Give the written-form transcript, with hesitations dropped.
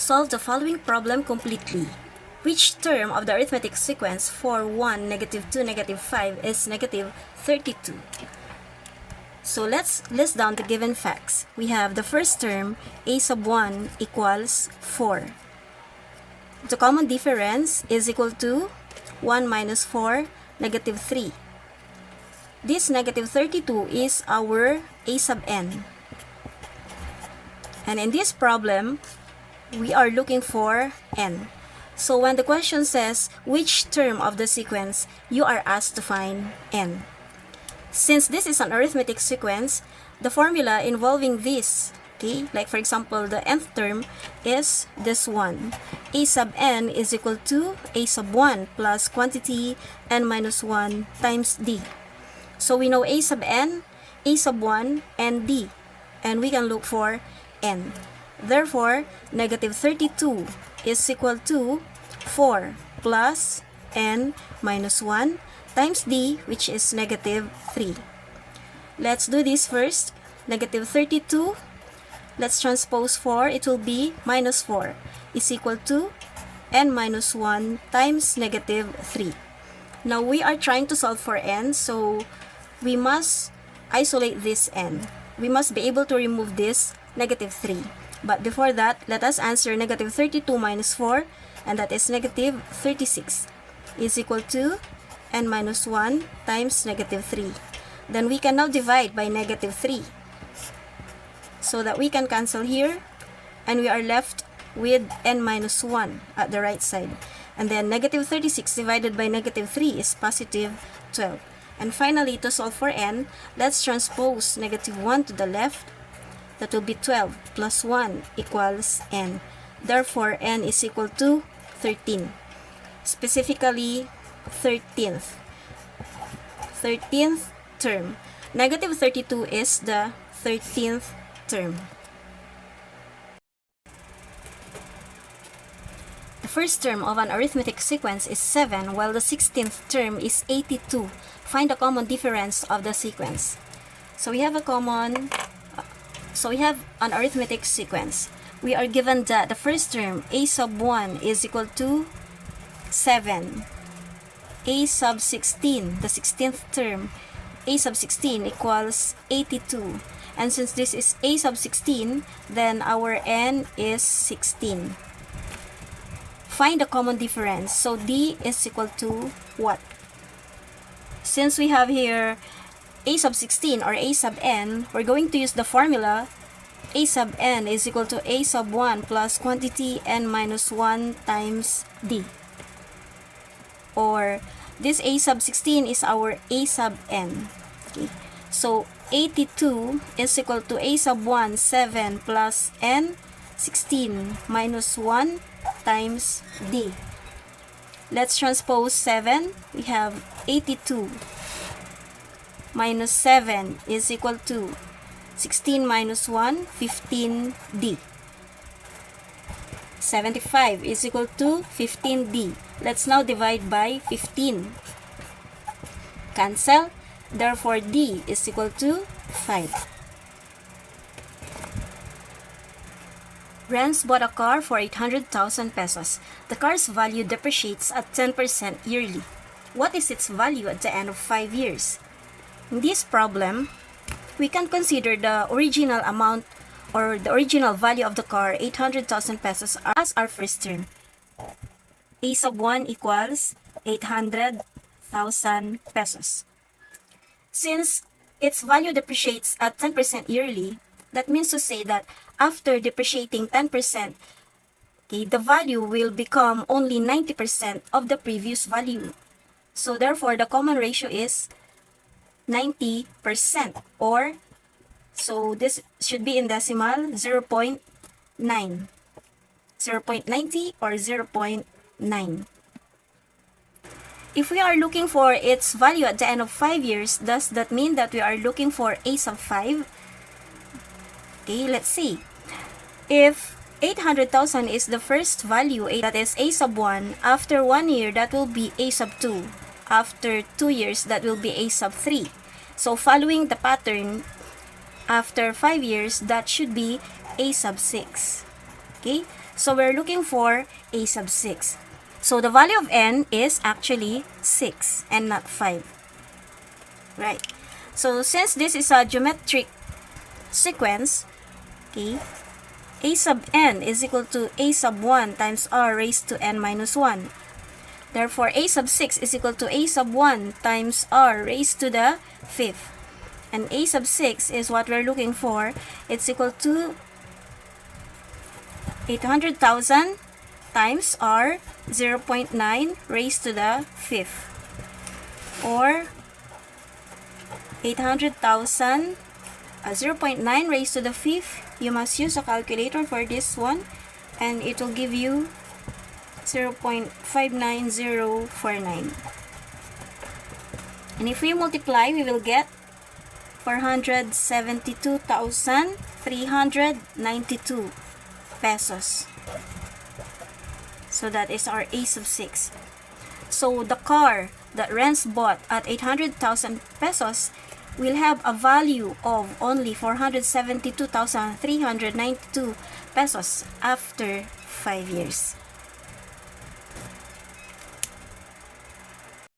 Solve the following problem completely. Which term of the arithmetic sequence for 1, -2, -5 is -32? So let's list down the given facts. We have the first term, a sub 1 equals 4. The common difference is equal to 1 minus 4, -3. This -32 is our a sub n. And in this problem, we are looking for n. So when the question says which term of the sequence, you are asked to find n. Since this is an arithmetic sequence, the formula involving this, okay, like for example, the nth term is this one. A sub n is equal to a sub 1 plus quantity n minus 1 times d. So we know a sub n, a sub 1, and d. And we can look for n. Therefore, -32 is equal to 4 plus n minus 1 times d, which is -3. Let's do this first. -32, let's transpose 4. It will be -4 is equal to n minus 1 times -3. Now we are trying to solve for n, so we must isolate this n. We must be able to remove this -3. But before that, let us answer -32 minus 4, and that is -36 is equal to n minus 1 times -3. Then we can now divide by -3 so that we can cancel here, and we are left with n minus 1 at the right side. And then -36 divided by -3 is +12. And finally, to solve for n, let's transpose -1 to the left. That will be 12 plus 1 equals n. Therefore, n is equal to 13. Specifically, 13th. 13th term. -32 is the 13th term. The first term of an arithmetic sequence is 7, while the 16th term is 82. Find the common difference of the sequence. So we have an arithmetic sequence. We are given that the first term, a sub 1, is equal to 7. A sub 16, the 16th term, a sub 16 equals 82. And since this is a sub 16, then our n is 16. Find the common difference. So d is equal to what? Since we have here a sub 16 or a sub n, we're going to use the formula a sub n is equal to a sub 1 plus quantity n minus 1 times d. Or this a sub 16 is our a sub n. Okay. So 82 is equal to a sub 1, 7 plus n, 16 minus 1 times d. Let's transpose 7. We have 82 minus 7 is equal to 16 minus 1, 15d. 75 is equal to 15d. Let's now divide by 15. Cancel. Therefore, d is equal to 5. Renz bought a car for 800,000 pesos. The car's value depreciates at 10% yearly. What is its value at the end of 5 years? In this problem, we can consider the original amount or the original value of the car, 800,000 pesos, as our first term. A sub 1 equals 800,000 pesos. Since its value depreciates at 10% yearly, that means to say that after depreciating 10%, okay, the value will become only 90% of the previous value. So therefore, the common ratio is 90%, or so this should be in decimal 0.9, 0.90 or 0.9. If we are looking for its value at the end of 5 years, does that mean that we are looking for a sub 5? Okay, let's see. If 800,000 is the first value, that is a sub 1, after 1 year, that will be a sub 2. After 2 years, that will be a sub 3. So following the pattern, after 5 years, that should be a sub 6. Okay, So we're looking for a sub 6. So the value of n is actually 6 and not 5. Right. So since this is a geometric sequence, okay, a sub n is equal to a sub 1 times r raised to n minus 1. Therefore, a sub 6 is equal to a sub 1 times r raised to the 5th. And a sub 6 is what we're looking for. It's equal to 800,000 times r 0.9 raised to the 5th. Or 800,000 0.9 raised to the 5th. You must use a calculator for this one. And it will give you 0.59049. And if we multiply, we will get 472,392 pesos. So that is our a sub 6. So the car that Renz bought at 800,000 pesos will have a value of only 472,392 pesos after 5 years.